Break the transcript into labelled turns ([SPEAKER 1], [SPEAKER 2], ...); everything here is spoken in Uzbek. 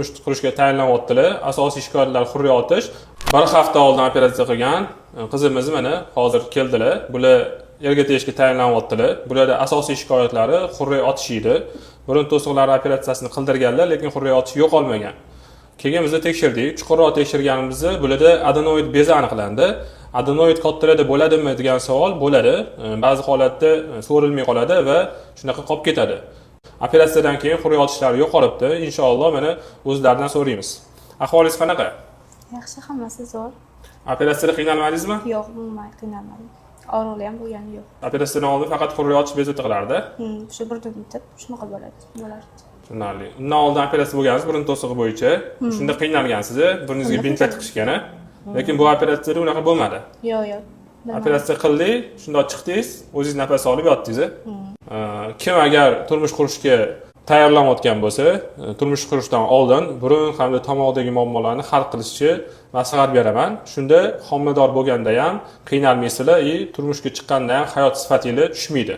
[SPEAKER 1] turmush qurishga tayinlanyaptilar. Asosiy shikoyatlar xurriy otish. Bir hafta oldin operatsiya qilgan qizimiz mana hozir keldilar. Bular erga tegishga tayinlanyaptilar. Bularda asosiy shikoyatlari xurriy otish edi. Burun to'siqlari operatsiyasini qildirganlar, lekin xurriy otish yo'qolmagan. Keyin biz tekshirdik. Chuqurroq tekshirganimizda bularda adenoid bezi aniqlandi. Adenoid kattalarda bo'ladimi degan savol bo'ladi. Ba'zi holatda so'rilmay qoladi va shunaqa qolib ketadi. Operatsiyadan keyin xurriy otishlar yo'qolibdi. Inshaalloh mana o'zlaridan so'raymiz. Ahvolingiz qanaqa?
[SPEAKER 2] Yaxshi, hammasi zo'r.
[SPEAKER 1] Operatsiyada qiynalmadingizmi?
[SPEAKER 2] Yo'q, umuman qiynalmadim. Og'riqli ham bo'lgani yo'q.
[SPEAKER 1] Operatsiyadan oldin faqat xurriy otish bezi tiqilardi.
[SPEAKER 2] Shu burun bitib, shunaqa bo'ladi.
[SPEAKER 1] Tushunarli. Undan oldin operatsiya bo'lgansiz burun to'sig'i bo'yicha. Shunda qiynalgansiz, burningizga bintlar tiqishgan. Lekin bu operatsiyada unaqa bo'lmadi.
[SPEAKER 2] Yo'q.
[SPEAKER 1] Operatsiya qildik, shundoq chiqdingiz, o'zingiz nafas olib yotdingiz. Kim agar turmush qurishga tayyorlanayotgan bo'lsa, turmush qurishdan oldin burun hamda tomoqdagi muammolarni hal qilishni maslahat beraman. Shunda homilador bo'lganda ham qiynalmaysizlar, turmushga chiqqanda ham hayot sifatingiz tushmaydi.